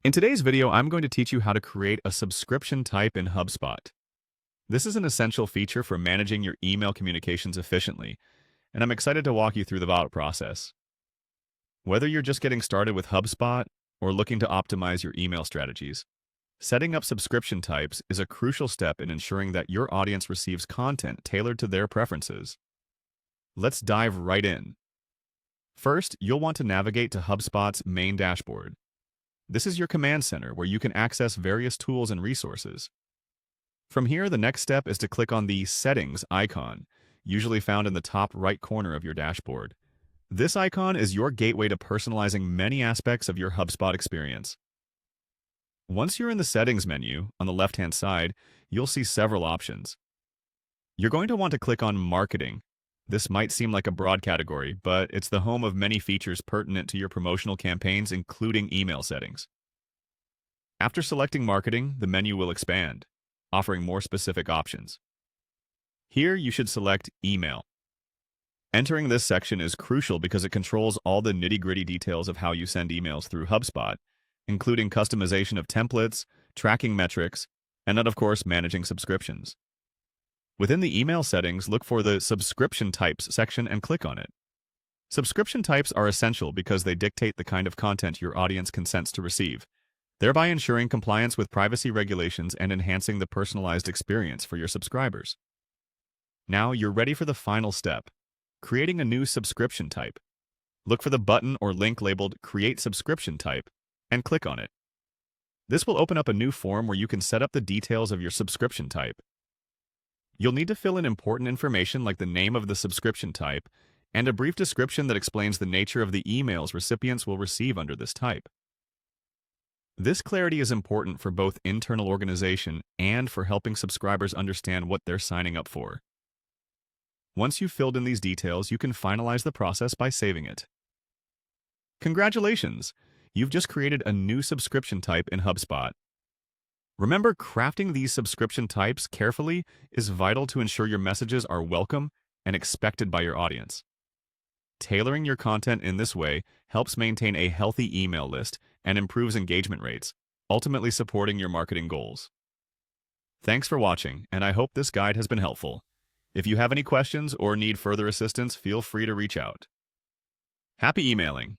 In today's video, I'm going to teach you how to create a subscription type in HubSpot. This is an essential feature for managing your email communications efficiently, and I'm excited to walk you through the thought process. Whether you're just getting started with HubSpot or looking to optimize your email strategies, setting up subscription types is a crucial step in ensuring that your audience receives content tailored to their preferences. Let's dive right in. First, you'll want to navigate to HubSpot's main dashboard. This is your command center where you can access various tools and resources. From here, the next step is to click on the Settings icon, usually found in the top right corner of your dashboard. This icon is your gateway to personalizing many aspects of your HubSpot experience. Once you're in the Settings menu, on the left-hand side, you'll see several options. You're going to want to click on Marketing. This might seem like a broad category, but it's the home of many features pertinent to your promotional campaigns, including email settings. After selecting Marketing, the menu will expand, offering more specific options. Here, you should select Email. Entering this section is crucial because it controls all the nitty-gritty details of how you send emails through HubSpot, including customization of templates, tracking metrics, and, of course, managing subscriptions. Within the email settings, look for the Subscription Types section and click on it. Subscription types are essential because they dictate the kind of content your audience consents to receive, thereby ensuring compliance with privacy regulations and enhancing the personalized experience for your subscribers. Now you're ready for the final step, creating a new subscription type. Look for the button or link labeled Create Subscription Type and click on it. This will open up a new form where you can set up the details of your subscription type. You'll need to fill in important information like the name of the subscription type and a brief description that explains the nature of the emails recipients will receive under this type. This clarity is important for both internal organization and for helping subscribers understand what they're signing up for. Once you've filled in these details, you can finalize the process by saving it. Congratulations! You've just created a new subscription type in HubSpot. Remember, crafting these subscription types carefully is vital to ensure your messages are welcome and expected by your audience. Tailoring your content in this way helps maintain a healthy email list and improves engagement rates, ultimately supporting your marketing goals. Thanks for watching, and I hope this guide has been helpful. If you have any questions or need further assistance, feel free to reach out. Happy emailing!